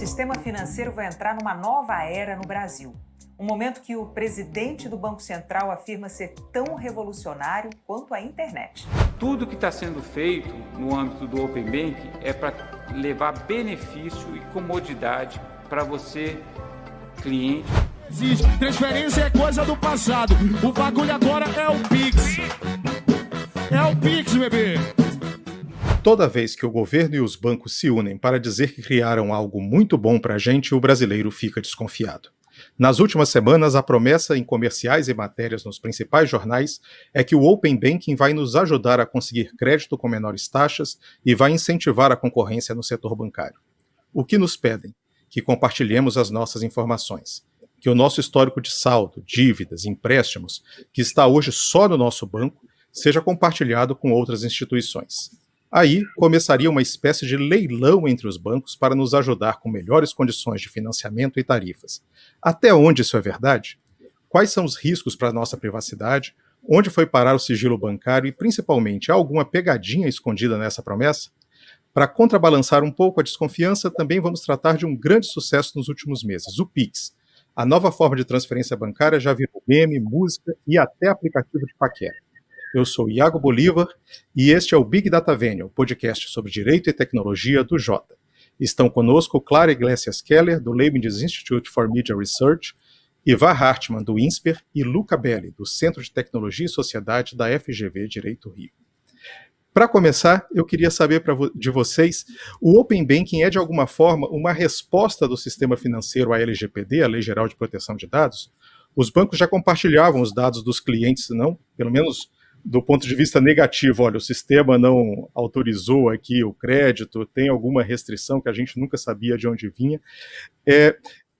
sistema financeiro vai entrar numa nova era no Brasil. Um momento que o presidente do Banco Central afirma ser tão revolucionário quanto a internet. Tudo que está sendo feito no âmbito do Open Banking é para levar benefício e comodidade para você, cliente. Transferência é coisa do passado. O bagulho agora é o Pix. É o Pix, bebê. Toda vez que o governo e os bancos se unem para dizer que criaram algo muito bom para a gente, o brasileiro fica desconfiado. Nas últimas semanas, a promessa em comerciais e matérias nos principais jornais é que o Open Banking vai nos ajudar a conseguir crédito com menores taxas e vai incentivar a concorrência no setor bancário. O que nos pedem? Que compartilhemos as nossas informações. Que o nosso histórico de saldo, dívidas, empréstimos, que está hoje só no nosso banco, seja compartilhado com outras instituições. Aí começaria uma espécie de leilão entre os bancos para nos ajudar com melhores condições de financiamento e tarifas. Até onde isso é verdade? Quais são os riscos para a nossa privacidade? Onde foi parar o sigilo bancário e, principalmente, há alguma pegadinha escondida nessa promessa? Para contrabalançar um pouco a desconfiança, também vamos tratar de um grande sucesso nos últimos meses, o Pix. A nova forma de transferência bancária já virou meme, música e até aplicativo de paquera. Eu sou Iago Bolívar e este é o Big Data Vênia, o podcast sobre direito e tecnologia do Jota. Estão conosco Clara Iglesias Keller, do Leibniz Institute for Media Research, Ivar Hartmann, do INSPER, e Luca Belli, do Centro de Tecnologia e Sociedade da FGV Direito Rio. Para começar, eu queria saber de vocês, o Open Banking é de alguma forma uma resposta do sistema financeiro à LGPD, a Lei Geral de Proteção de Dados? Os bancos já compartilhavam os dados dos clientes, não? Pelo menos do ponto de vista negativo, olha, o sistema não autorizou aqui o crédito, tem alguma restrição que a gente nunca sabia de onde vinha.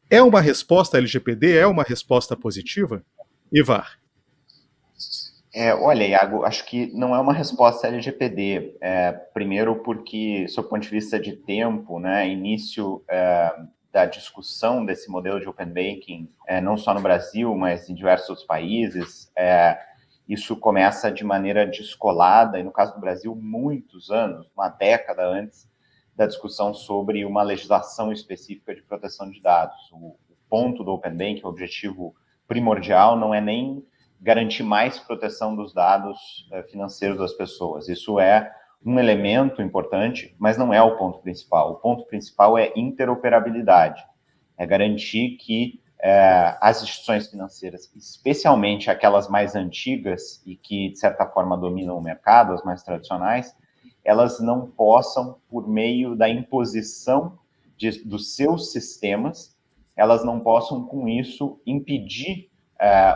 É uma resposta à LGPD? É uma resposta positiva? Ivar? Olha, Iago, acho que não é uma resposta à LGPD. Primeiro porque, sob o ponto de vista de tempo, né, início da discussão desse modelo de Open Banking, não só no Brasil, mas em diversos outros países, isso começa de maneira descolada, e no caso do Brasil, muitos anos, uma década antes da discussão sobre uma legislação específica de proteção de dados. O ponto do Open Banking, o objetivo primordial, não é nem garantir mais proteção dos dados financeiros das pessoas. Isso é um elemento importante, mas não é o ponto principal. O ponto principal é interoperabilidade, é garantir que as instituições financeiras, especialmente aquelas mais antigas e que, de certa forma, dominam o mercado, as mais tradicionais, elas não possam, por meio da imposição dos seus sistemas, elas não possam, com isso, impedir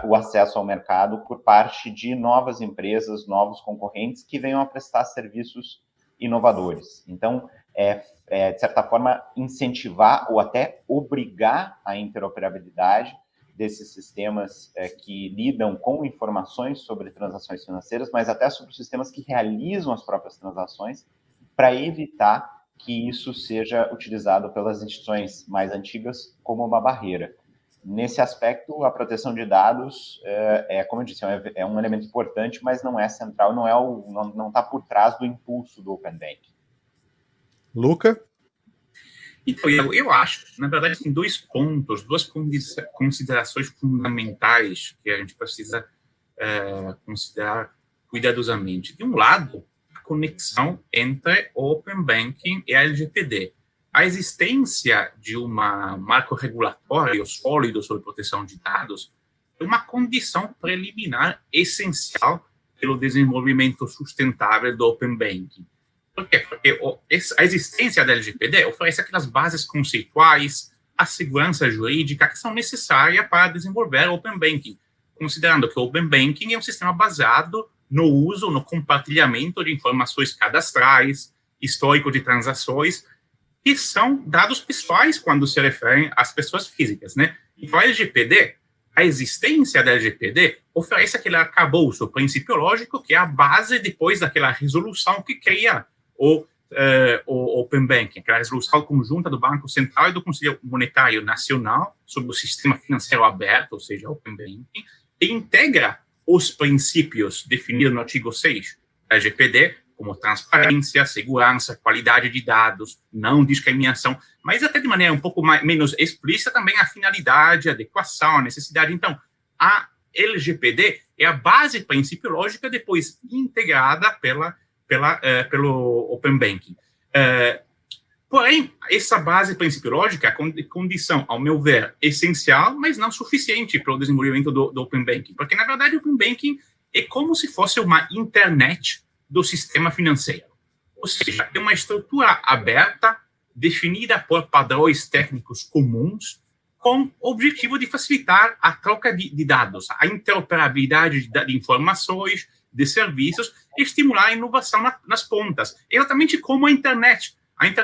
o acesso ao mercado por parte de novas empresas, novos concorrentes que venham a prestar serviços inovadores. Então, de certa forma, incentivar ou até obrigar a interoperabilidade desses sistemas que lidam com informações sobre transações financeiras, mas até sobre os sistemas que realizam as próprias transações, para evitar que isso seja utilizado pelas instituições mais antigas como uma barreira. Nesse aspecto, a proteção de dados como eu disse, é um elemento importante, mas não é central, não está por trás do impulso do Open Banking. Luca? Então, eu acho, na verdade, tem dois pontos, duas considerações fundamentais que a gente precisa considerar cuidadosamente. De um lado, a conexão entre o Open Banking e a LGPD. A existência de um marco regulatório sólido sobre proteção de dados é uma condição preliminar essencial pelo desenvolvimento sustentável do Open Banking. Por quê? Porque a existência da LGPD oferece aquelas bases conceituais, a segurança jurídica que são necessárias para desenvolver o Open Banking, considerando que o Open Banking é um sistema baseado no uso, no compartilhamento de informações cadastrais, histórico de transações, que são dados pessoais quando se referem às pessoas físicas, né? Então, a existência da LGPD oferece aquele arcabouço principiológico que é a base depois daquela resolução que cria o Open Banking, aquela resolução conjunta do Banco Central e do Conselho Monetário Nacional sobre o sistema financeiro aberto, ou seja, Open Banking, e integra os princípios definidos no artigo 6 da LGPD como transparência, segurança, qualidade de dados, não discriminação, mas até de maneira um pouco menos explícita também a finalidade, a adequação, a necessidade. Então, a LGPD é a base principiológica depois integrada pelo Open Banking. Porém, essa base principiológica é condição, ao meu ver, essencial, mas não suficiente para o desenvolvimento do Open Banking, porque, na verdade, o Open Banking é como se fosse uma internet do sistema financeiro. Ou seja, é uma estrutura aberta, definida por padrões técnicos comuns, com o objetivo de facilitar a troca de dados, a interoperabilidade de informações, de serviços, e estimular a inovação nas pontas. Exatamente como a internet.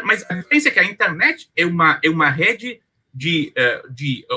Mas a diferença é que a internet é uma rede de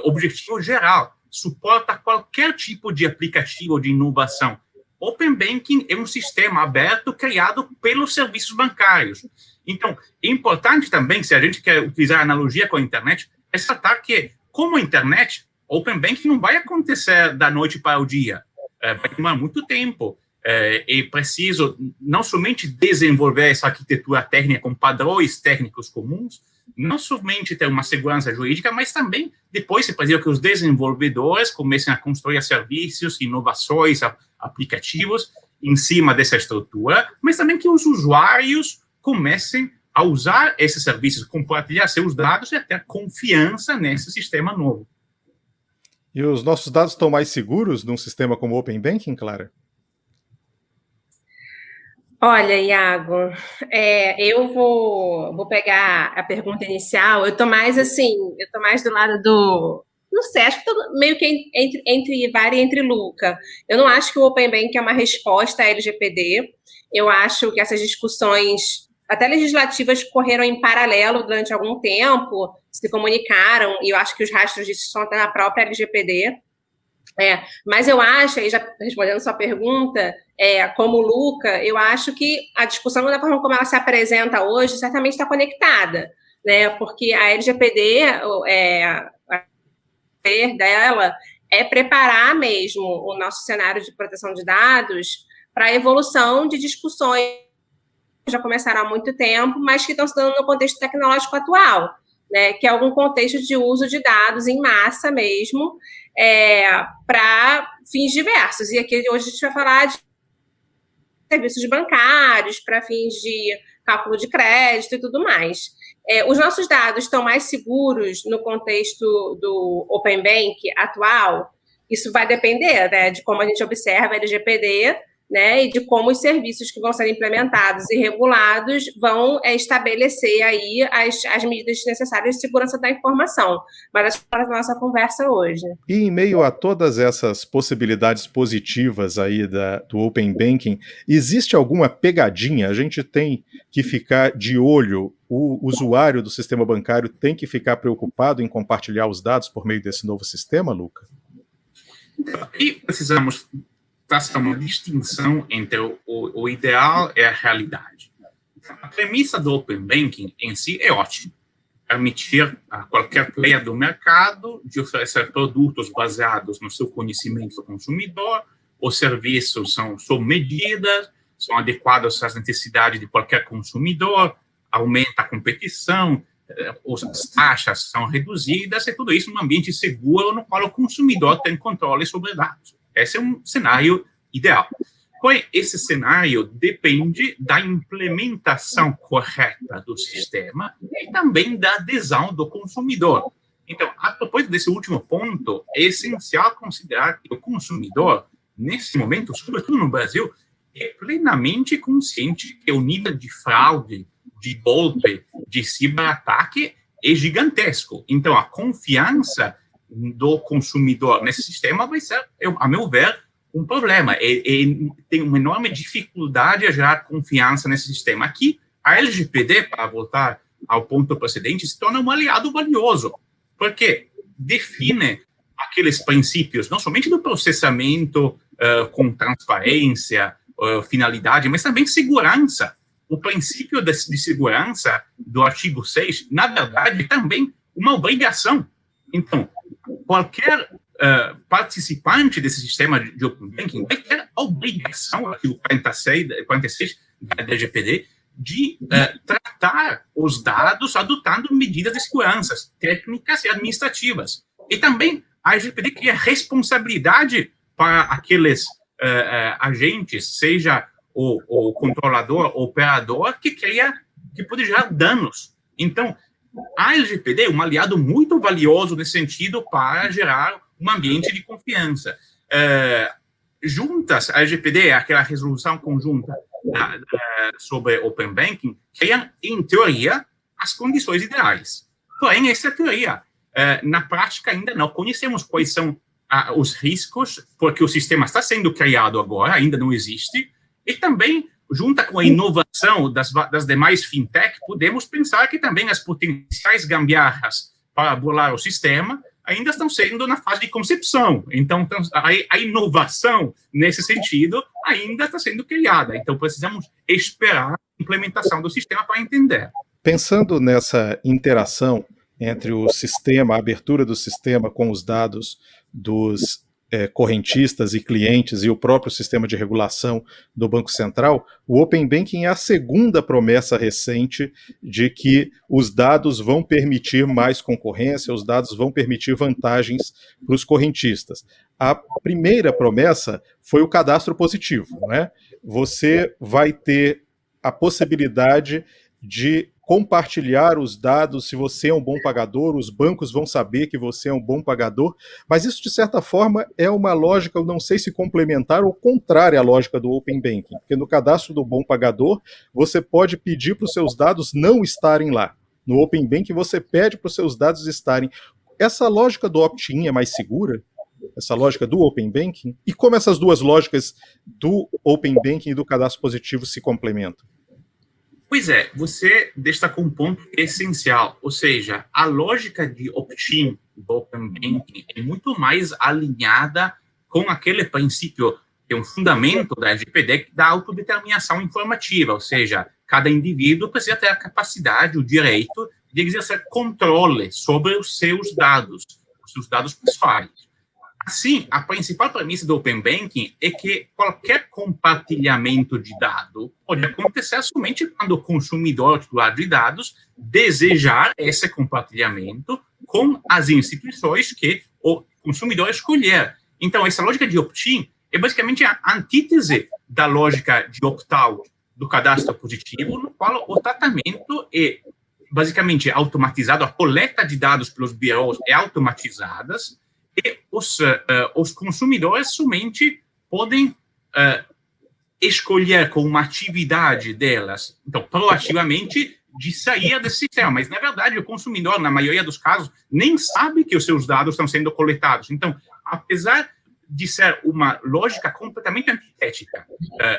objetivo geral, suporta qualquer tipo de aplicativo de inovação. Open Banking é um sistema aberto criado pelos serviços bancários. Então, é importante também, se a gente quer utilizar a analogia com a internet, ressaltar que, como a internet, Open Banking não vai acontecer da noite para o dia. Vai tomar muito tempo. É preciso não somente desenvolver essa arquitetura técnica com padrões técnicos comuns, não somente ter uma segurança jurídica, mas também depois é preciso que os desenvolvedores comecem a construir serviços, inovações, aplicativos em cima dessa estrutura, mas também que os usuários comecem a usar esses serviços, compartilhar seus dados e ter confiança nesse sistema novo. E os nossos dados estão mais seguros num sistema como o Open Banking, Clara? Olha, Iago, eu vou pegar a pergunta inicial. Eu estou mais do lado não sei, acho que estou meio que entre Vari e entre Luca. Eu não acho que o Open Banking é uma resposta à LGPD. Eu acho que essas discussões, até legislativas, correram em paralelo durante algum tempo, se comunicaram, e eu acho que os rastros disso estão até na própria LGPD. Mas eu acho, aí já respondendo sua pergunta, como Luca, eu acho que a discussão, da forma como ela se apresenta hoje, certamente está conectada, né? Porque a LGPD, dela é preparar mesmo o nosso cenário de proteção de dados para a evolução de discussões que já começaram há muito tempo, mas que estão se dando no contexto tecnológico atual, né? Que é algum contexto de uso de dados em massa mesmo, para fins diversos. E aqui hoje a gente vai falar de serviços bancários, para fins de cálculo de crédito e tudo mais. Os nossos dados estão mais seguros no contexto do Open Bank atual? Isso vai depender, né, de como a gente observa a LGPD, né, e de como os serviços que vão ser implementados e regulados vão estabelecer aí as medidas necessárias de segurança da informação. Mas acho que é a nossa conversa hoje. E em meio a todas essas possibilidades positivas aí do Open Banking, existe alguma pegadinha? A gente tem que ficar de olho, o usuário do sistema bancário tem que ficar preocupado em compartilhar os dados por meio desse novo sistema, Luca? E precisamos traçar uma distinção entre o ideal e a realidade. A premissa do Open Banking em si é ótima. Permitir a qualquer player do mercado de oferecer produtos baseados no seu conhecimento do consumidor, os serviços são medidas, são adequados às necessidades de qualquer consumidor, aumenta a competição, as taxas são reduzidas, e tudo isso num ambiente seguro no qual o consumidor tem controle sobre dados. Esse é um cenário ideal. Porém, esse cenário depende da implementação correta do sistema e também da adesão do consumidor. Então, a propósito desse último ponto, é essencial considerar que o consumidor, nesse momento, sobretudo no Brasil, é plenamente consciente que o nível de fraude, de golpe, de ciberataque é gigantesco. Então, a confiança do consumidor nesse sistema vai ser, a meu ver, um problema. Tem uma enorme dificuldade a gerar confiança nesse sistema. Aqui, a LGPD, para voltar ao ponto precedente, se torna um aliado valioso, porque define aqueles princípios, não somente do processamento com transparência, finalidade, mas também segurança. O princípio de segurança do artigo 6, na verdade, é também uma obrigação. Então, qualquer participante desse sistema de Open Banking vai ter a obrigação, artigo 46, da LGPD de tratar os dados adotando medidas de segurança técnicas e administrativas. E também a LGPD cria responsabilidade para aqueles agentes, seja o controlador, o operador, que pode gerar danos. Então, a LGPD é um aliado muito valioso nesse sentido para gerar um ambiente de confiança. Juntas, a LGPD, aquela resolução conjunta sobre Open Banking, criam, em teoria, as condições ideais. Porém, essa é a teoria. Na prática, ainda não conhecemos quais são os riscos, porque o sistema está sendo criado agora, ainda não existe, e também, junto com a inovação das demais fintech, podemos pensar que também as potenciais gambiarras para burlar o sistema ainda estão sendo na fase de concepção. Então, a inovação, nesse sentido, ainda está sendo criada. Então, precisamos esperar a implementação do sistema para entender. Pensando nessa interação entre o sistema, a abertura do sistema com os dados dos correntistas e clientes e o próprio sistema de regulação do Banco Central, o Open Banking é a segunda promessa recente de que os dados vão permitir mais concorrência, os dados vão permitir vantagens para os correntistas. A primeira promessa foi o cadastro positivo, né? Você vai ter a possibilidade de compartilhar os dados, se você é um bom pagador, os bancos vão saber que você é um bom pagador, mas isso, de certa forma, é uma lógica, eu não sei se complementar ou contrária à lógica do Open Banking, porque no cadastro do bom pagador, você pode pedir para os seus dados não estarem lá. No Open Banking, você pede para os seus dados estarem. Essa lógica do opt-in é mais segura? Essa lógica do Open Banking? E como essas duas lógicas do Open Banking e do cadastro positivo se complementam? Pois é, você destacou um ponto essencial, ou seja, a lógica de opt-in do Open Banking é muito mais alinhada com aquele princípio, que é um fundamento da LGPD, da autodeterminação informativa, ou seja, cada indivíduo precisa ter a capacidade, o direito de exercer controle sobre os seus dados pessoais. Assim, a principal premissa do Open Banking é que qualquer compartilhamento de dado pode acontecer somente quando o consumidor titular de dados desejar esse compartilhamento com as instituições que o consumidor escolher. Então, essa lógica de opt-in é basicamente a antítese da lógica de opt-out do cadastro positivo, no qual o tratamento é basicamente automatizado, a coleta de dados pelos bureaus é automatizada, e os consumidores somente podem escolher com uma atividade delas, então, proativamente, de sair desse sistema. Mas, na verdade, o consumidor, na maioria dos casos, nem sabe que os seus dados estão sendo coletados. Então, apesar de ser uma lógica completamente antitética,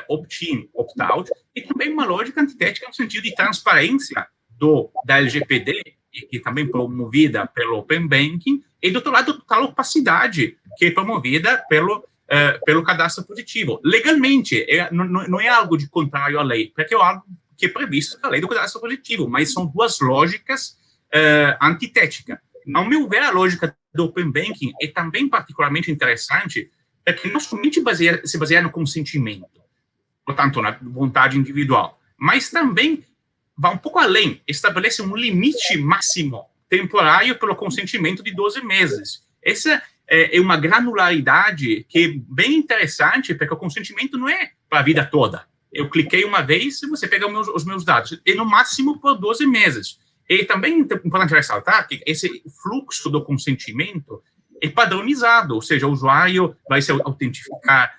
opt-in, opt-out, e também uma lógica antitética no sentido de transparência da LGPD, que também é promovida pelo Open Banking, e do outro lado, total opacidade, que é promovida pelo cadastro positivo. Legalmente, não é algo de contrário à lei, porque é algo que é previsto na lei do cadastro positivo, mas são duas lógicas antitéticas. Ao meu ver, a lógica do Open Banking é também particularmente interessante, porque não somente se baseia no consentimento, portanto, na vontade individual, mas também vai um pouco além, estabelece um limite máximo temporário pelo consentimento de 12 meses. Essa é uma granularidade que é bem interessante, porque o consentimento não é para a vida toda. Eu cliquei uma vez e você pega os meus dados, e no máximo por 12 meses. E também é importante ressaltar que esse fluxo do consentimento é padronizado, ou seja, o usuário vai se autenticar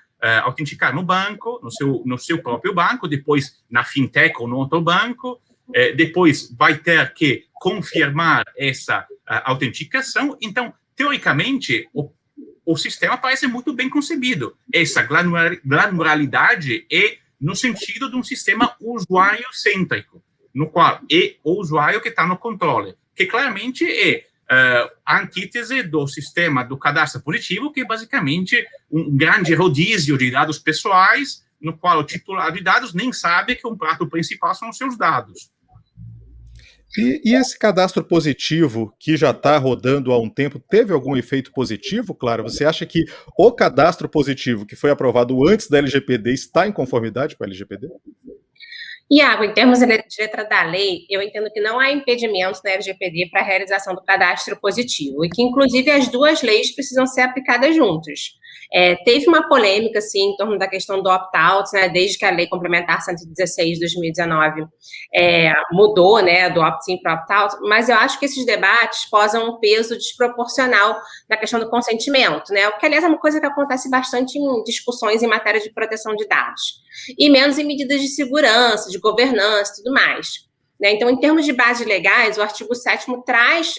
no banco, no seu próprio banco, depois na fintech ou no outro banco, depois vai ter que confirmar essa autenticação. Então, teoricamente, o sistema parece muito bem concebido. Essa granularidade é no sentido de um sistema usuário-cêntrico, no qual é o usuário que está no controle, que claramente é a antítese do sistema do cadastro positivo, que é basicamente um grande rodízio de dados pessoais, no qual o titular de dados nem sabe que um prato principal são os seus dados. E esse cadastro positivo, que já está rodando há um tempo, teve algum efeito positivo, Clara? Você acha que o cadastro positivo, que foi aprovado antes da LGPD, está em conformidade com a LGPD? Iago, em termos de letra da lei, eu entendo que não há impedimentos na LGPD para a realização do cadastro positivo, e que, inclusive, as duas leis precisam ser aplicadas juntas. Teve uma polêmica, sim, em torno da questão do opt-out, né, desde que a Lei Complementar 116 de 2019 mudou, né, do opt-in para opt-out, mas eu acho que esses debates posam um peso desproporcional na questão do consentimento, né, o que, aliás, é uma coisa que acontece bastante em discussões em matéria de proteção de dados, e menos em medidas de segurança, de governança e tudo mais. Né? Então, em termos de bases legais, o artigo 7º traz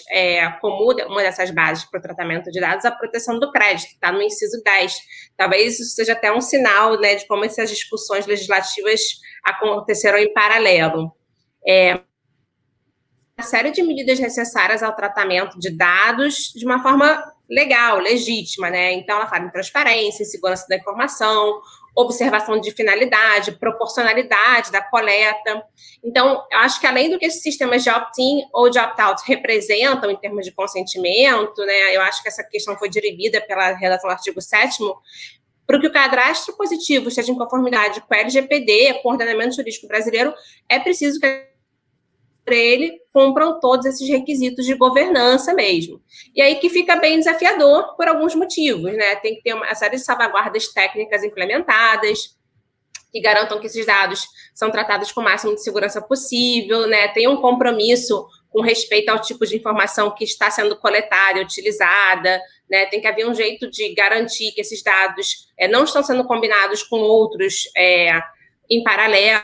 como uma dessas bases para o tratamento de dados a proteção do crédito, está no inciso 10. Talvez isso seja até um sinal, né, de como essas discussões legislativas aconteceram em paralelo. Uma série de medidas necessárias ao tratamento de dados de uma forma legal, legítima, né? Então, ela fala em transparência, em segurança da informação, observação de finalidade, proporcionalidade da coleta. Então, eu acho que além do que esses sistemas de opt-in ou de opt-out representam em termos de consentimento, né, eu acho que essa questão foi dirigida pela redação do artigo 7º, para que o cadastro positivo esteja em conformidade com a LGPD, com o ordenamento jurídico brasileiro, é preciso que ele cumpram todos esses requisitos de governança mesmo. E aí que fica bem desafiador por alguns motivos, né? Tem que ter uma série de salvaguardas técnicas implementadas, que garantam que esses dados são tratados com o máximo de segurança possível, né? Tem um compromisso com respeito ao tipo de informação que está sendo coletada e utilizada, né? Tem que haver um jeito de garantir que esses dados não estão sendo combinados com outros em paralelo,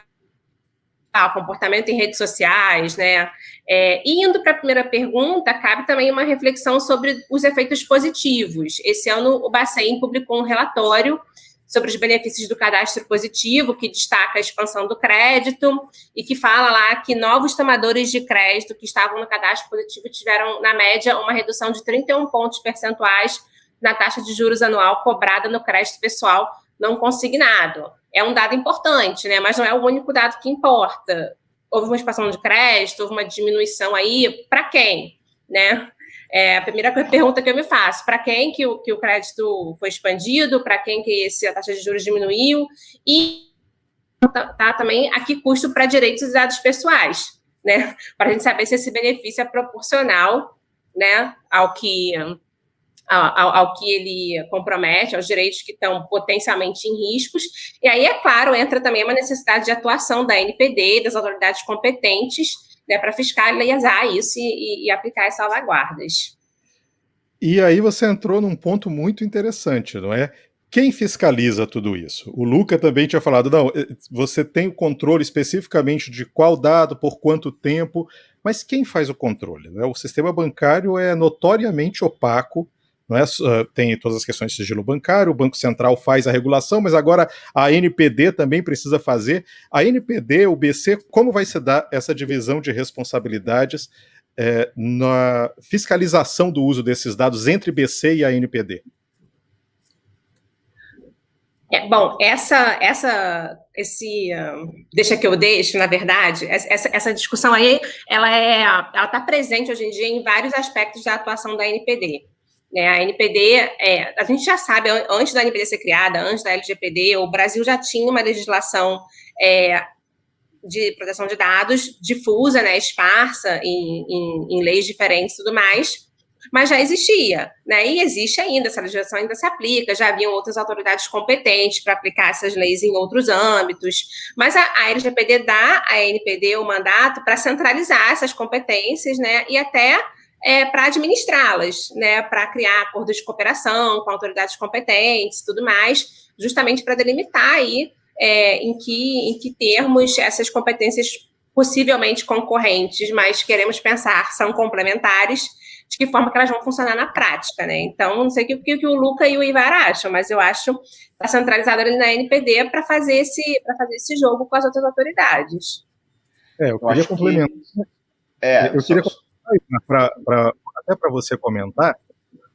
comportamento em redes sociais, né? Indo para a primeira pergunta, cabe também uma reflexão sobre os efeitos positivos. Esse ano, o Bacen publicou um relatório sobre os benefícios do cadastro positivo, que destaca a expansão do crédito e que fala lá que novos tomadores de crédito que estavam no cadastro positivo tiveram, na média, uma redução de 31 pontos percentuais na taxa de juros anual cobrada no crédito pessoal não consignado. É um dado importante, né? Mas não é o único dado que importa. Houve uma expansão de crédito, houve uma diminuição aí, para quem? Né? A primeira pergunta que eu me faço, para quem que o crédito foi expandido, para quem que a taxa de juros diminuiu, e também a que custo para direitos e dados pessoais, né? Para a gente saber se esse benefício é proporcional, né, ao que ele compromete, aos direitos que estão potencialmente em riscos. E aí, é claro, entra também uma necessidade de atuação da ANPD, das autoridades competentes, né, para fiscalizar isso e aplicar as salvaguardas. E aí você entrou num ponto muito interessante, não é? Quem fiscaliza tudo isso? O Luca também tinha falado, não, você tem o controle especificamente de qual dado, por quanto tempo, mas quem faz o controle? Não é? O sistema bancário é notoriamente opaco, não é? Tem todas as questões de sigilo bancário, o Banco Central faz a regulação, mas agora a ANPD também precisa fazer. A ANPD, o BC, como vai se dar essa divisão de responsabilidades na fiscalização do uso desses dados entre BC e a ANPD? Bom, deixa que eu deixo, na verdade, essa discussão aí, ela está presente hoje em dia em vários aspectos da atuação da ANPD. A ANPD, a gente já sabe, antes da ANPD ser criada, antes da LGPD, o Brasil já tinha uma legislação de proteção de dados difusa, né, esparsa em leis diferentes e tudo mais, mas já existia, né, e existe ainda, essa legislação ainda se aplica, já haviam outras autoridades competentes para aplicar essas leis em outros âmbitos, mas a LGPD dá à ANPD o mandato para centralizar essas competências, né, e até para administrá-las, né, para criar acordos de cooperação com autoridades competentes e tudo mais, justamente para delimitar aí em que termos essas competências possivelmente concorrentes, mas queremos pensar são complementares, de que forma que elas vão funcionar na prática, né? Então, não sei o que o Luca e o Ivar acham, mas eu acho que está centralizado ali na ANPD para fazer esse jogo com as outras autoridades. Eu queria complementar. Eu queria até para você comentar,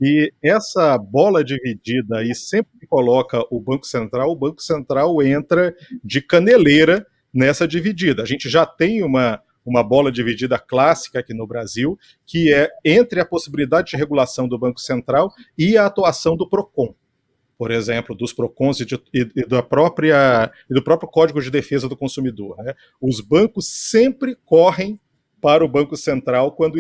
e essa bola dividida aí, sempre que coloca o Banco Central entra de caneleira nessa dividida. A gente já tem uma bola dividida clássica aqui no Brasil, que é entre a possibilidade de regulação do Banco Central e a atuação do PROCON. por exemplo, dos PROCONs e do próprio Código de Defesa do Consumidor, né? Os bancos sempre correm para o Banco Central quando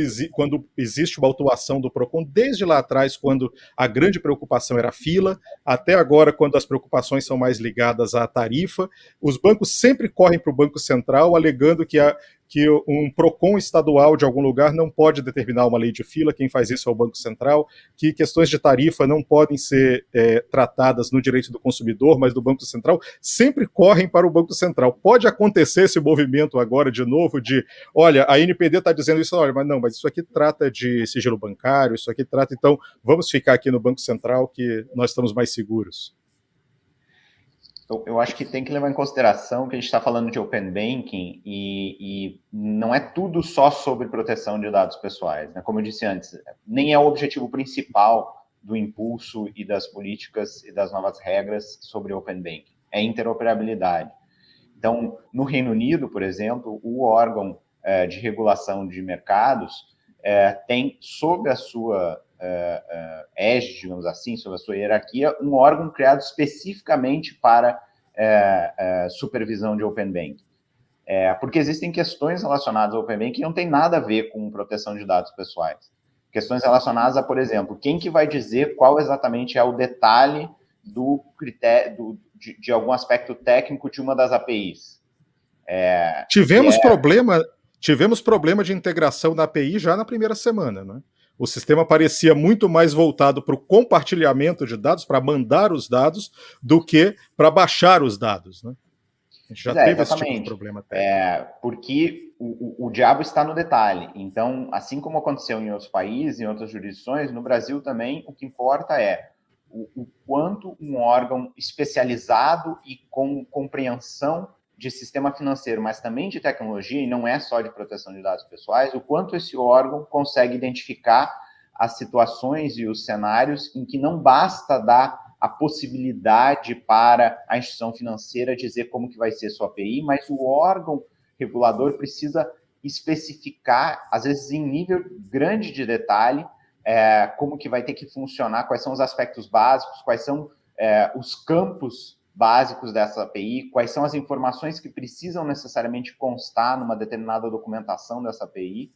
existe uma autuação do PROCON, desde lá atrás, quando a grande preocupação era a fila, até agora, quando as preocupações são mais ligadas à tarifa. Os bancos sempre correm para o Banco Central, alegando que um PROCON estadual de algum lugar não pode determinar uma lei de fila, quem faz isso é o Banco Central, que questões de tarifa não podem ser tratadas no direito do consumidor, mas do Banco Central, sempre correm para o Banco Central. Pode acontecer esse movimento agora de novo de, olha, a NPD está dizendo isso, olha, mas isso aqui trata de sigilo bancário, isso aqui trata, então vamos ficar aqui no Banco Central que nós estamos mais seguros. Eu acho que tem que levar em consideração que a gente está falando de Open Banking e não é tudo só sobre proteção de dados pessoais, né? Como eu disse antes, nem é o objetivo principal do impulso e das políticas e das novas regras sobre Open Banking. É interoperabilidade. Então, no Reino Unido, por exemplo, o órgão de regulação de mercados tem sob a sua égide, digamos assim, sob a sua hierarquia, um órgão criado especificamente para supervisão de Open Banking. Porque existem questões relacionadas ao Open Banking que não tem nada a ver com proteção de dados pessoais. Questões relacionadas a, por exemplo, quem que vai dizer qual exatamente é o detalhe do critério, de algum aspecto técnico de uma das APIs. Tivemos problema de integração da API já na primeira semana, né? O sistema parecia muito mais voltado para o compartilhamento de dados, para mandar os dados, do que para baixar os dados, né? A gente já teve esse tipo de problema até. Porque o diabo está no detalhe. Então, assim como aconteceu em outros países, em outras jurisdições, no Brasil também, o que importa é o quanto um órgão especializado e com compreensão de sistema financeiro, mas também de tecnologia, e não é só de proteção de dados pessoais, o quanto esse órgão consegue identificar as situações e os cenários em que não basta dar a possibilidade para a instituição financeira dizer como que vai ser sua API, mas o órgão regulador precisa especificar, às vezes em nível grande de detalhe, como que vai ter que funcionar, quais são os aspectos básicos, quais são os campos básicos dessa API, quais são as informações que precisam necessariamente constar numa determinada documentação dessa API,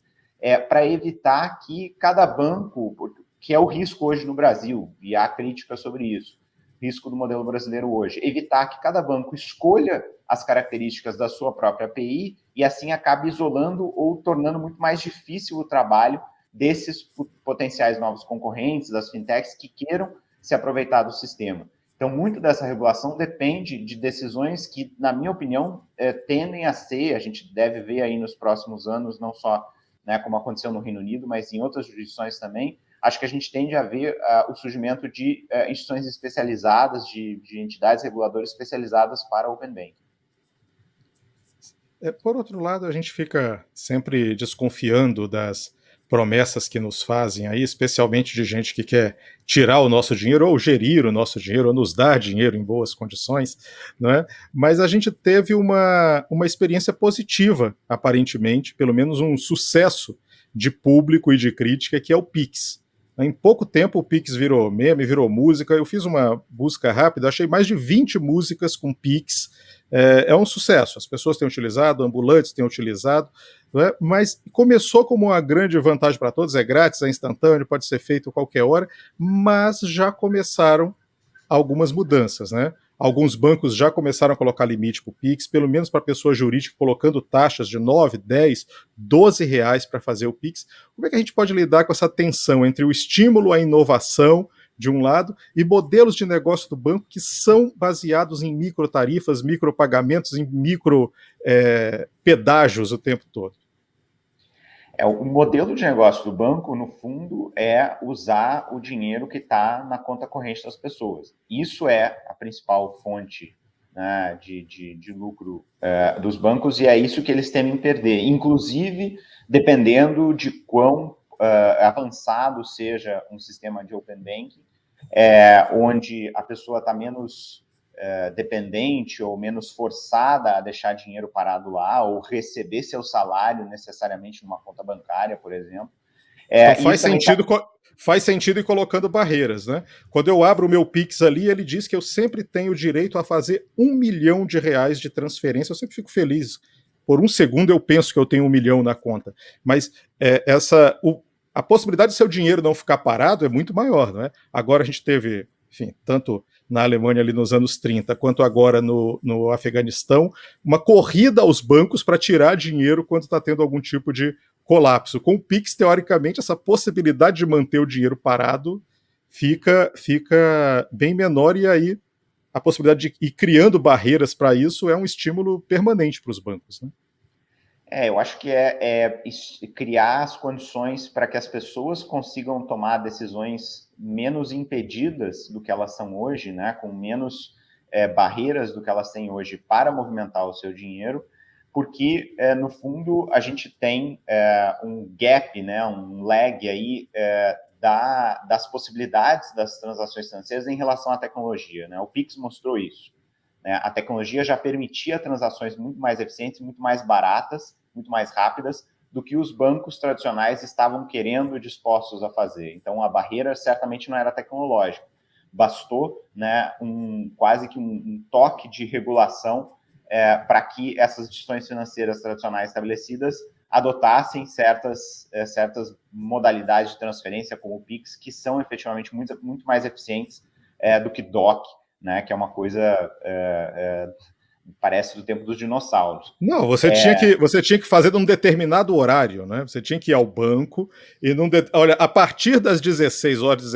para evitar que cada banco, que é o risco hoje no Brasil, e há crítica sobre isso, risco do modelo brasileiro hoje, evitar que cada banco escolha as características da sua própria API e assim acabe isolando ou tornando muito mais difícil o trabalho desses potenciais novos concorrentes, das fintechs que queiram se aproveitar do sistema. Então, muito dessa regulação depende de decisões que, na minha opinião, tendem a ser, a gente deve ver aí nos próximos anos, não só, né, como aconteceu no Reino Unido, mas em outras jurisdições também, acho que a gente tende a ver o surgimento de instituições especializadas, de entidades reguladoras especializadas para o Open Banking. Por outro lado, a gente fica sempre desconfiando das promessas que nos fazem aí, especialmente de gente que quer tirar o nosso dinheiro, ou gerir o nosso dinheiro, ou nos dar dinheiro em boas condições, não é? Mas a gente teve uma experiência positiva, aparentemente, pelo menos um sucesso de público e de crítica, que é o Pix. Em pouco tempo o Pix virou meme, virou música. Eu fiz uma busca rápida, achei mais de 20 músicas com Pix. É um sucesso, as pessoas têm utilizado, ambulantes têm utilizado, né? Mas começou como uma grande vantagem para todos, é grátis, é instantâneo, pode ser feito a qualquer hora, mas já começaram algumas mudanças, né? Alguns bancos já começaram a colocar limite para o Pix, pelo menos para a pessoa jurídica, colocando taxas de 9, 10, 12 reais para fazer o Pix. Como é que a gente pode lidar com essa tensão entre o estímulo à inovação, de um lado, e modelos de negócio do banco que são baseados em microtarifas, micropagamentos, em pedágios o tempo todo? O modelo de negócio do banco, no fundo, é usar o dinheiro que está na conta corrente das pessoas. Isso é a principal fonte, né, de lucro dos bancos, e é isso que eles temem perder. Inclusive, dependendo de quão avançado seja um sistema de Open Banking, onde a pessoa está menos dependente ou menos forçada a deixar dinheiro parado lá ou receber seu salário necessariamente numa conta bancária, por exemplo, Então faz sentido ir colocando barreiras, né? Quando eu abro o meu Pix ali, ele diz que eu sempre tenho direito a fazer R$1 milhão de transferência. Eu sempre fico feliz. Por um segundo eu penso que eu tenho 1 milhão na conta. Mas a possibilidade de seu dinheiro não ficar parado é muito maior, não é? Agora a gente teve, enfim, tanto na Alemanha ali nos anos 30, quanto agora no Afeganistão, uma corrida aos bancos para tirar dinheiro quando está tendo algum tipo de colapso. Com o Pix, teoricamente, essa possibilidade de manter o dinheiro parado fica bem menor, e aí a possibilidade de ir criando barreiras para isso é um estímulo permanente para os bancos, né? Eu acho que é criar as condições para que as pessoas consigam tomar decisões menos impedidas do que elas são hoje, né, com menos barreiras do que elas têm hoje para movimentar o seu dinheiro, porque, no fundo, a gente tem um gap, né, um lag aí das possibilidades das transações financeiras em relação à tecnologia, né? O Pix mostrou isso, né? A tecnologia já permitia transações muito mais eficientes, muito mais baratas, muito mais rápidas do que os bancos tradicionais estavam querendo e dispostos a fazer. Então, a barreira certamente não era tecnológica. Bastou, né, quase que um toque de regulação para que essas instituições financeiras tradicionais estabelecidas adotassem certas modalidades de transferência, como o Pix, que são efetivamente muito, muito mais eficientes do que DOC, né, que é uma coisa... parece do tempo dos dinossauros. Não, você tinha que fazer num determinado horário, né? Você tinha que ir ao banco e olha, a partir das 16 horas,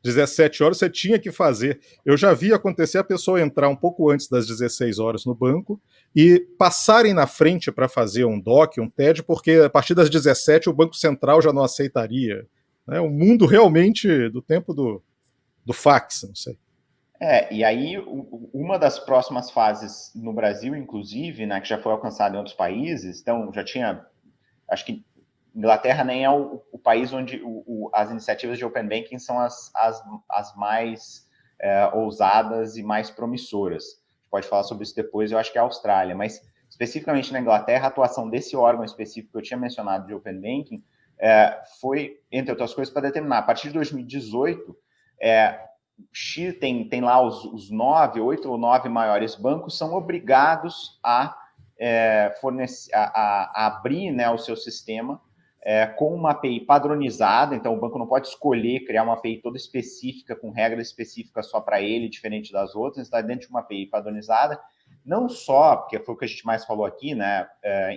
17 horas, você tinha que fazer. Eu já vi acontecer a pessoa entrar um pouco antes das 16 horas no banco e passarem na frente para fazer um DOC, um TED, porque a partir das 17 o Banco Central já não aceitaria. Né? O mundo realmente do tempo do fax, não sei. E aí, uma das próximas fases no Brasil, inclusive, né, que já foi alcançada em outros países, então já tinha, acho que Inglaterra nem é o país onde as iniciativas de Open Banking são as mais ousadas e mais promissoras. A gente pode falar sobre isso depois, eu acho que é a Austrália, mas especificamente na Inglaterra, a atuação desse órgão específico que eu tinha mencionado de Open Banking foi, entre outras coisas, para determinar, a partir de 2018, Chile tem lá os 8 ou 9 maiores bancos são obrigados a abrir, né, o seu sistema com uma API padronizada. Então o banco não pode escolher criar uma API toda específica, com regras específicas só para ele, diferente das outras. Está dentro de uma API padronizada, não só, porque foi o que a gente mais falou aqui, né,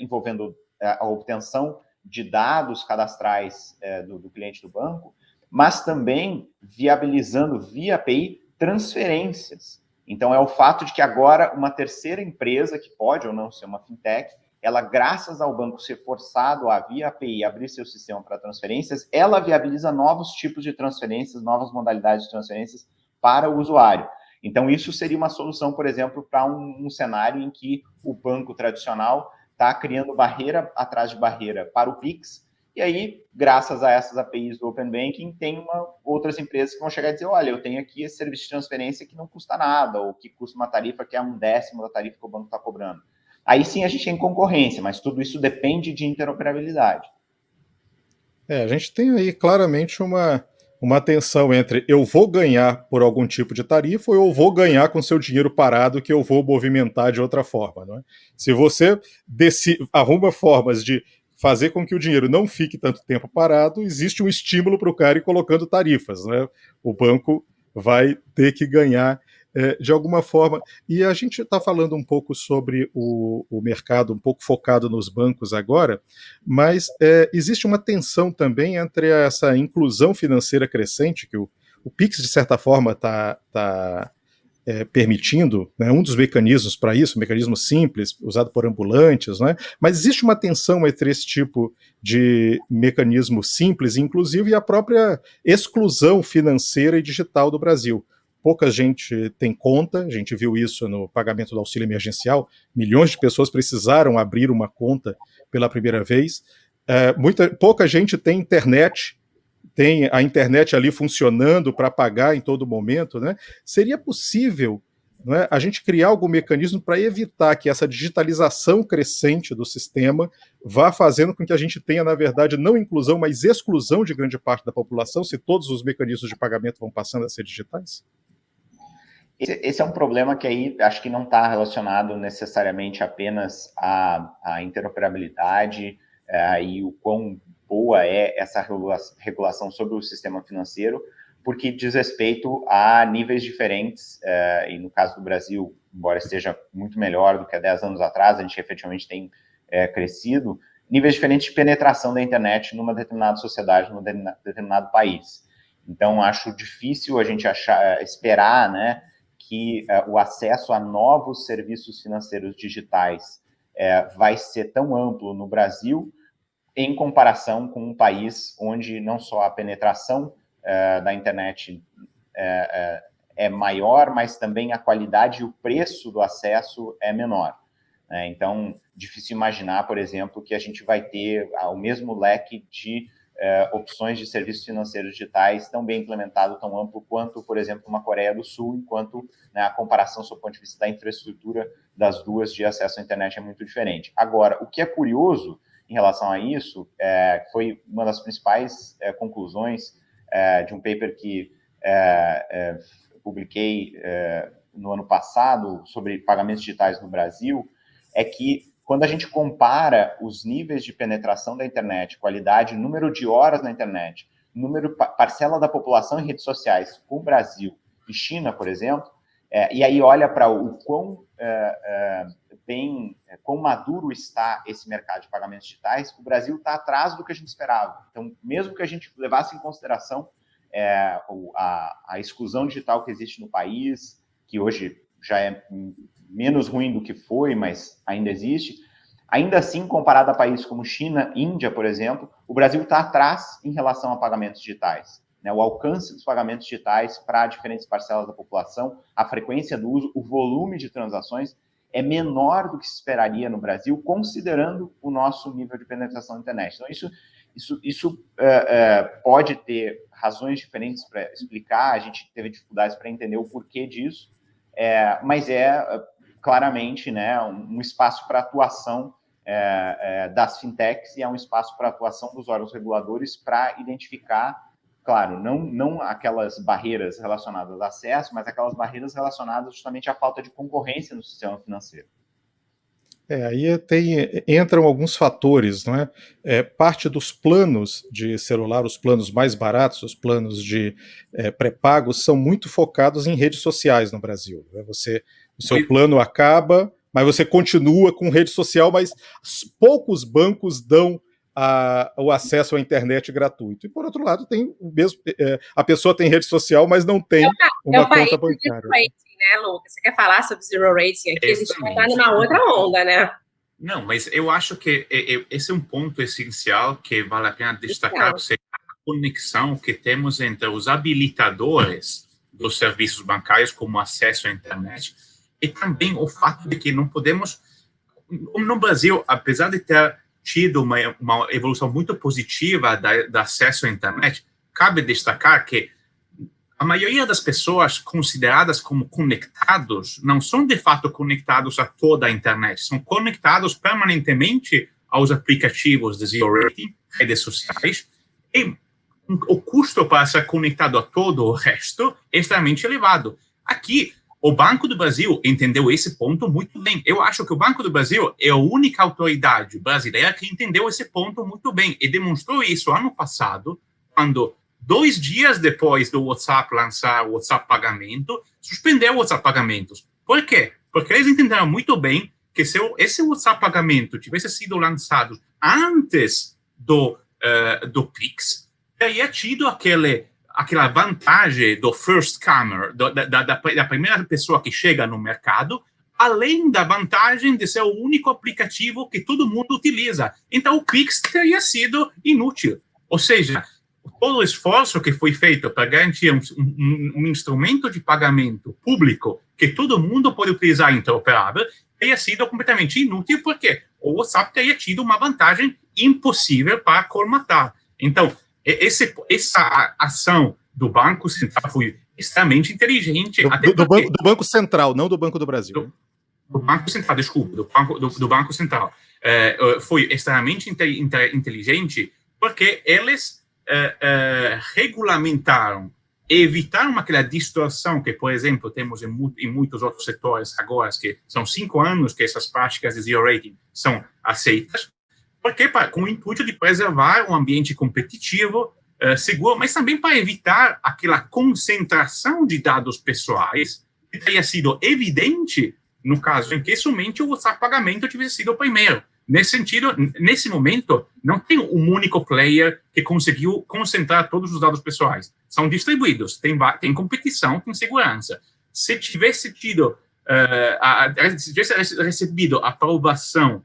envolvendo a obtenção de dados cadastrais do cliente do banco, mas também viabilizando via API transferências. Então, é o fato de que agora uma terceira empresa, que pode ou não ser uma fintech, ela, graças ao banco ser forçado a, via API, abrir seu sistema para transferências, ela viabiliza novos tipos de transferências, novas modalidades de transferências para o usuário. Então, isso seria uma solução, por exemplo, para um cenário em que o banco tradicional está criando barreira atrás de barreira para o Pix. E aí, graças a essas APIs do Open Banking, tem outras empresas que vão chegar e dizer, olha, eu tenho aqui esse serviço de transferência que não custa nada, ou que custa uma tarifa que é 1/10 da tarifa que o banco está cobrando. Aí sim a gente tem concorrência, mas tudo isso depende de interoperabilidade. A gente tem aí claramente uma tensão entre eu vou ganhar por algum tipo de tarifa ou eu vou ganhar com seu dinheiro parado que eu vou movimentar de outra forma. Não é? Se você arruma formas de fazer com que o dinheiro não fique tanto tempo parado, existe um estímulo para o cara ir colocando tarifas. Né? O banco vai ter que ganhar de alguma forma. E a gente está falando um pouco sobre o mercado, um pouco focado nos bancos agora, mas existe uma tensão também entre essa inclusão financeira crescente, que o Pix, de certa forma, está permitindo, né, um dos mecanismos para isso, um mecanismo simples, usado por ambulantes, né, mas existe uma tensão entre esse tipo de mecanismo simples, inclusive, e a própria exclusão financeira e digital do Brasil. Pouca gente tem conta, a gente viu isso no pagamento do auxílio emergencial, milhões de pessoas precisaram abrir uma conta pela primeira vez, pouca gente tem internet, tem a internet ali funcionando para pagar em todo momento, né? Seria possível não é, a gente criar algum mecanismo para evitar que essa digitalização crescente do sistema vá fazendo com que a gente tenha, na verdade, não inclusão, mas exclusão de grande parte da população, se todos os mecanismos de pagamento vão passando a ser digitais? Esse é um problema que aí acho que não está relacionado necessariamente apenas à interoperabilidade e o quão boa é essa regulação sobre o sistema financeiro, porque diz respeito a níveis diferentes, e no caso do Brasil, embora esteja muito melhor do que há 10 anos atrás, a gente efetivamente tem crescido, níveis diferentes de penetração da internet numa determinada sociedade, num determinado país. Então, acho difícil a gente esperar, né, que o acesso a novos serviços financeiros digitais vai ser tão amplo no Brasil, em comparação com um país onde não só a penetração da internet é maior, mas também a qualidade e o preço do acesso é menor. Então, difícil imaginar, por exemplo, que a gente vai ter o mesmo leque de opções de serviços financeiros digitais tão bem implementado, tão amplo quanto, por exemplo, uma Coreia do Sul, enquanto, né, a comparação, sob o ponto de vista da infraestrutura das duas de acesso à internet é muito diferente. Agora, o que é curioso em relação a isso foi uma das principais conclusões de um paper que publiquei no ano passado sobre pagamentos digitais no Brasil, é que quando a gente compara os níveis de penetração da internet, qualidade, número de horas na internet, parcela da população em redes sociais com o Brasil e China, por exemplo, e aí olha para o quão maduro está esse mercado de pagamentos digitais, o Brasil está atrás do que a gente esperava. Então, mesmo que a gente levasse em consideração a exclusão digital que existe no país, que hoje já é menos ruim do que foi, mas ainda existe, ainda assim, comparado a países como China, Índia, por exemplo, o Brasil está atrás em relação a pagamentos digitais. Né? O alcance dos pagamentos digitais para diferentes parcelas da população, a frequência do uso, o volume de transações é menor do que se esperaria no Brasil, considerando o nosso nível de penetração da internet. Então, isso pode ter razões diferentes para explicar, a gente teve dificuldades para entender o porquê disso, mas claramente, né, um espaço para atuação das fintechs e é um espaço para atuação dos órgãos reguladores para identificar, claro, não aquelas barreiras relacionadas ao acesso, mas aquelas barreiras relacionadas justamente à falta de concorrência no sistema financeiro. Aí entram alguns fatores, não é? Parte dos planos de celular, os planos mais baratos, os planos de pré-pagos, são muito focados em redes sociais no Brasil. Né? O seu plano acaba, mas você continua com rede social, mas poucos bancos dão o acesso à internet gratuito. E, por outro lado, tem o mesmo, a pessoa tem rede social, mas não tem uma conta bancária. Né, Lucas? Você quer falar sobre zero rating aqui? A gente vai estar numa outra onda, né? Não, mas eu acho que esse é um ponto essencial que vale a pena destacar, ou seja, a conexão que temos entre os habilitadores dos serviços bancários, como acesso à internet, e também o fato de que não podemos... No Brasil, apesar de ter tido uma evolução muito positiva do acesso à internet, cabe destacar que a maioria das pessoas consideradas como conectados não são, de fato, conectados a toda a internet. São conectados permanentemente aos aplicativos de zero rating, redes sociais, e o custo para ser conectado a todo o resto é extremamente elevado. Aqui, o Banco do Brasil entendeu esse ponto muito bem. Eu acho que o Banco do Brasil é a única autoridade brasileira que entendeu esse ponto muito bem e demonstrou isso ano passado, quando 2 dias depois do WhatsApp lançar o WhatsApp Pagamento, suspendeu o WhatsApp Pagamentos. Por quê? Porque eles entenderam muito bem que se esse WhatsApp Pagamento tivesse sido lançado antes do Pix, teria tido aquela vantagem do first comer, da primeira pessoa que chega no mercado, além da vantagem de ser o único aplicativo que todo mundo utiliza. Então, o Pix teria sido inútil. Ou seja, todo o esforço que foi feito para garantir um instrumento de pagamento público que todo mundo pode utilizar interoperável teria sido completamente inútil, porque o WhatsApp teria tido uma vantagem impossível para colmatar. Então, essa ação do Banco Central foi extremamente inteligente. Do Banco Central, não do Banco do Brasil. Do Banco Central, desculpa, do Banco Central. Foi extremamente inteligente porque eles regulamentaram, evitaram aquela distorção que, por exemplo, temos em muitos outros setores agora, que são 5 anos que essas práticas de zero rating são aceitas, porque com o intuito de preservar um ambiente competitivo, seguro, mas também para evitar aquela concentração de dados pessoais que teria sido evidente no caso em que somente o WhatsApp pagamento tivesse sido o primeiro. Nesse sentido, nesse momento, não tem um único player que conseguiu concentrar todos os dados pessoais. São distribuídos, tem competição, tem segurança. Se tivesse recebido a aprovação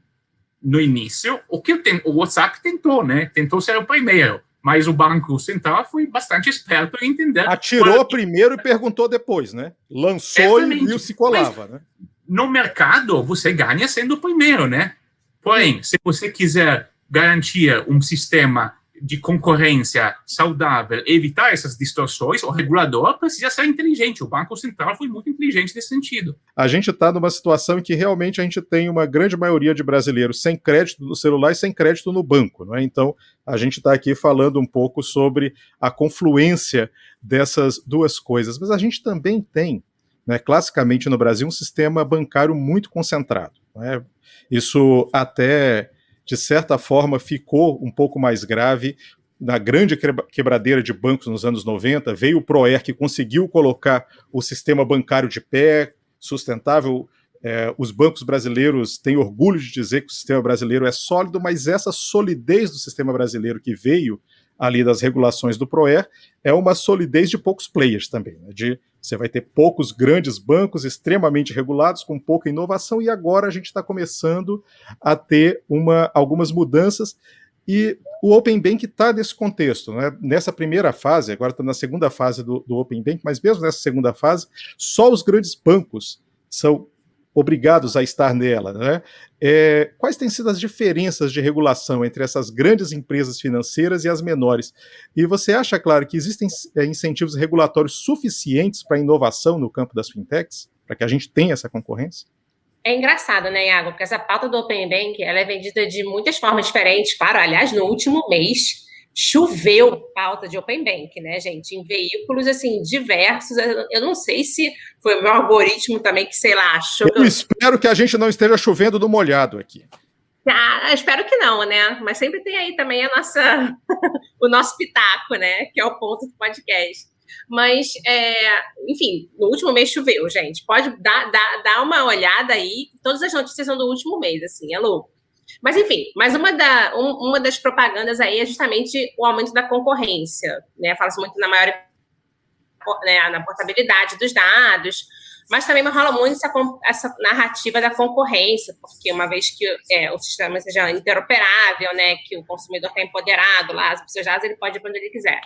no início, o WhatsApp tentou, né? Tentou ser o primeiro, mas o Banco Central foi bastante esperto em entender. Atirou primeiro e perguntou depois, né? Lançou e viu se colava, né? No mercado, você ganha sendo o primeiro, né? Porém, se você quiser garantir um sistema de concorrência saudável, evitar essas distorções, o regulador precisa ser inteligente. O Banco Central foi muito inteligente nesse sentido. A gente está numa situação em que realmente a gente tem uma grande maioria de brasileiros sem crédito no celular e sem crédito no banco, não é? Então, a gente está aqui falando um pouco sobre a confluência dessas duas coisas. Mas a gente também tem, né, classicamente no Brasil, um sistema bancário muito concentrado, não é? Isso até, de certa forma, ficou um pouco mais grave na grande quebradeira de bancos nos anos 90, veio o PROER que conseguiu colocar o sistema bancário de pé, sustentável. Os bancos brasileiros têm orgulho de dizer que o sistema brasileiro é sólido, mas essa solidez do sistema brasileiro que veio ali das regulações do PROER é uma solidez de poucos players também, né? Você vai ter poucos grandes bancos extremamente regulados, com pouca inovação, e agora a gente está começando a ter algumas mudanças, e o Open Bank está nesse contexto, né? Nessa primeira fase, agora está na segunda fase do Open Bank, mas mesmo nessa segunda fase, só os grandes bancos são obrigados a estar nela, né? Quais têm sido as diferenças de regulação entre essas grandes empresas financeiras e as menores? E você acha, claro, que existem incentivos regulatórios suficientes para a inovação no campo das fintechs, para que a gente tenha essa concorrência? É engraçado, né, Iago? Porque essa pauta do Open Bank, ela é vendida de muitas formas diferentes. Claro, aliás, no último mês, choveu pauta de Open Bank, né, gente? Em veículos, assim, diversos. Eu não sei se foi o meu algoritmo também que, sei lá, achou... Eu espero que a gente não esteja chovendo no molhado aqui. Espero que não, né? Mas sempre tem aí também o nosso pitaco, né? Que é o ponto do podcast. Mas, enfim, no último mês choveu, gente. Pode dar uma olhada aí. Todas as notícias são do último mês, assim, é louco. Mas, enfim, uma das propagandas aí é justamente o aumento da concorrência, né? Fala-se muito na portabilidade dos dados, mas também rola muito essa narrativa da concorrência, porque uma vez que o sistema seja interoperável, né, que o consumidor está empoderado lá, os seus dados, ele pode ir para onde ele quiser.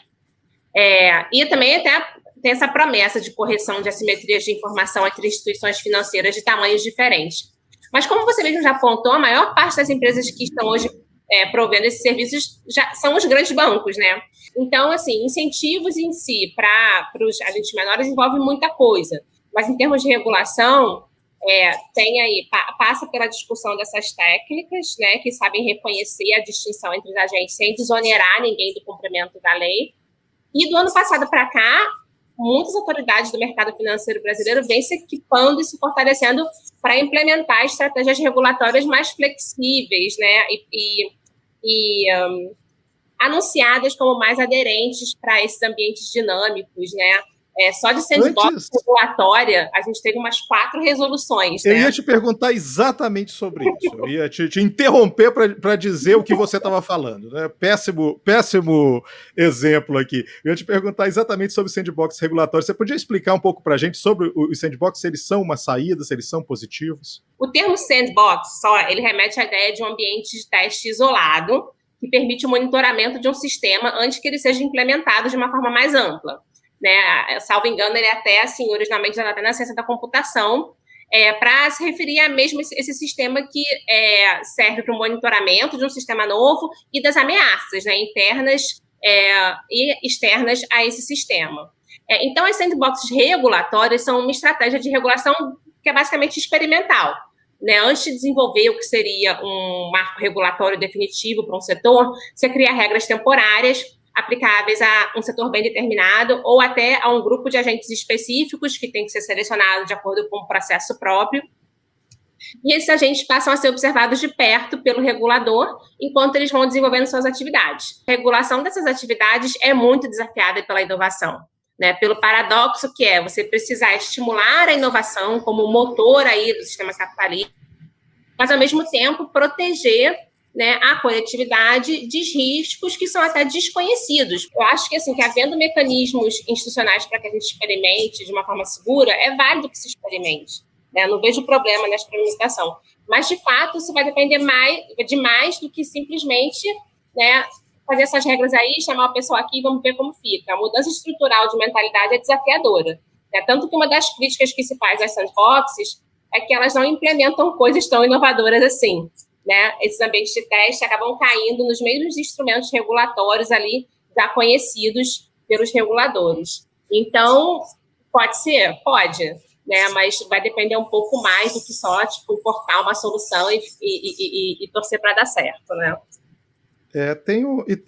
E também até tem essa promessa de correção de assimetrias de informação entre instituições financeiras de tamanhos diferentes. Mas como você mesmo já apontou, a maior parte das empresas que estão hoje provendo esses serviços já são os grandes bancos, né? Então, assim, incentivos em si para os agentes menores envolve muita coisa. Mas em termos de regulação, passa pela discussão dessas técnicas, né, que sabem reconhecer a distinção entre os agentes sem desonerar ninguém do cumprimento da lei. E do ano passado para cá, muitas autoridades do mercado financeiro brasileiro vêm se equipando e se fortalecendo para implementar estratégias regulatórias mais flexíveis, né, e anunciadas como mais aderentes para esses ambientes dinâmicos, né? Só de sandbox regulatória, a gente teve umas 4 resoluções. Eu ia te perguntar exatamente sobre isso. Eu ia te interromper para dizer o que você estava falando, né? Péssimo exemplo aqui. Eu ia te perguntar exatamente sobre sandbox regulatório. Você podia explicar um pouco para a gente sobre os sandbox, se eles são uma saída, se eles são positivos? O termo sandbox, ele remete à ideia de um ambiente de teste isolado que permite o monitoramento de um sistema antes que ele seja implementado de uma forma mais ampla. Né, salvo engano, ele até, assim, originalmente já está na ciência da computação, para se referir a mesmo esse sistema que serve para o monitoramento de um sistema novo e das ameaças, né, internas e externas a esse sistema. Então, as sandboxes regulatórias são uma estratégia de regulação que é basicamente experimental. Né? Antes de desenvolver o que seria um marco regulatório definitivo para um setor, você cria regras temporárias aplicáveis a um setor bem determinado ou até a um grupo de agentes específicos que tem que ser selecionado de acordo com um processo próprio. E esses agentes passam a ser observados de perto pelo regulador enquanto eles vão desenvolvendo suas atividades. A regulação dessas atividades é muito desafiada pela inovação, né? Pelo paradoxo que é você precisar estimular a inovação como motor aí do sistema capitalista, mas, ao mesmo tempo, proteger, né, a coletividade de riscos que são até desconhecidos. Eu acho que, assim, que havendo mecanismos institucionais para que a gente experimente de uma forma segura, é válido que se experimente. Eu não vejo problema na experimentação. Mas, de fato, isso vai depender de mais do que simplesmente, né, fazer essas regras aí, chamar o pessoal aqui e vamos ver como fica. A mudança estrutural de mentalidade é desafiadora. Né? Tanto que uma das críticas que se faz às sandboxes é que elas não implementam coisas tão inovadoras assim. Né? Esses ambientes de teste acabam caindo nos mesmos instrumentos regulatórios ali já conhecidos pelos reguladores. Então, pode ser? Pode. Né, mas vai depender um pouco mais do que só importar uma solução e torcer para dar certo, né?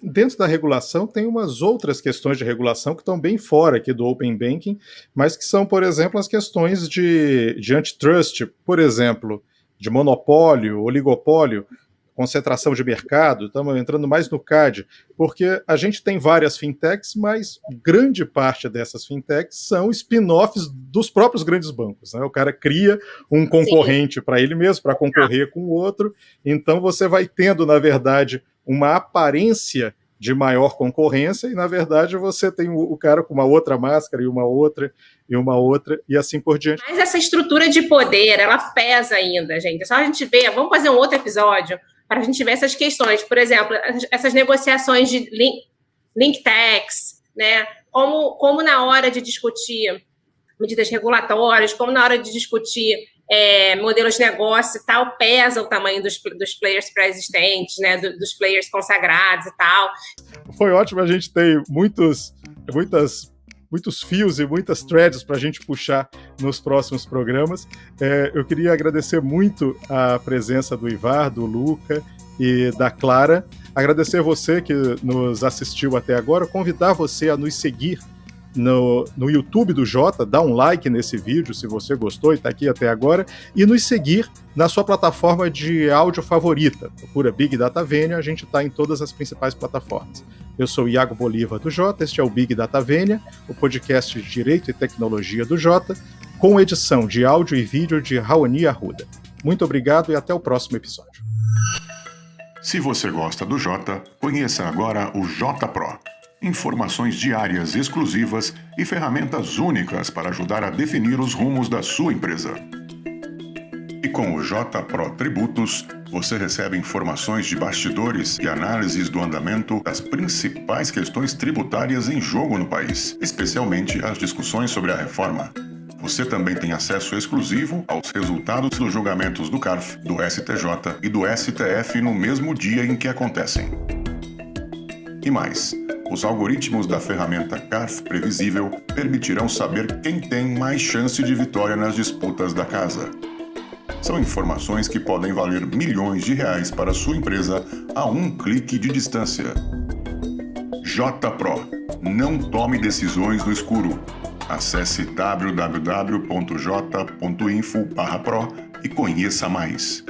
Dentro da regulação tem umas outras questões de regulação que estão bem fora aqui do Open Banking, mas que são, por exemplo, as questões de antitrust, por exemplo, de monopólio, oligopólio, concentração de mercado. Estamos entrando mais no CAD, porque a gente tem várias fintechs, mas grande parte dessas fintechs são spin-offs dos próprios grandes bancos, né? O cara cria um concorrente para ele mesmo, para concorrer com o outro, então você vai tendo, na verdade, uma aparência de maior concorrência, e na verdade você tem o cara com uma outra máscara e uma outra, e assim por diante. Mas essa estrutura de poder, ela pesa ainda, gente. É só a gente ver, vamos fazer um outro episódio para a gente ver essas questões. Por exemplo, essas negociações de link tax, né? Como na hora de discutir medidas regulatórias, como na hora de discutir modelos de negócio e tal, pesa o tamanho dos players pré-existentes, né? Dos players consagrados e tal. Foi ótimo, a gente tem muitos fios e muitas threads para a gente puxar nos próximos programas. Eu queria agradecer muito a presença do Ivar, do Luca e da Clara. Agradecer você que nos assistiu até agora, convidar você a nos seguir no YouTube do Jota, dá um like nesse vídeo se você gostou e está aqui até agora, e nos seguir na sua plataforma de áudio favorita. Procura Big Data Vênia, a gente está em todas as principais plataformas. Eu sou o Iago Bolívar do Jota, este é o Big Data Vênia, o podcast de Direito e Tecnologia do Jota, com edição de áudio e vídeo de Raoni Arruda. Muito obrigado e até o próximo episódio. Se você gosta do Jota, conheça agora o Jota Pro. Informações diárias exclusivas e ferramentas únicas para ajudar a definir os rumos da sua empresa. E com o Jota Pro Tributos, você recebe informações de bastidores e análises do andamento das principais questões tributárias em jogo no país, especialmente as discussões sobre a reforma. Você também tem acesso exclusivo aos resultados dos julgamentos do CARF, do STJ e do STF no mesmo dia em que acontecem. E mais, os algoritmos da ferramenta CARF Previsível permitirão saber quem tem mais chance de vitória nas disputas da casa. São informações que podem valer milhões de reais para a sua empresa a um clique de distância. JPro. Não tome decisões no escuro. Acesse www.j.info/pro e conheça mais.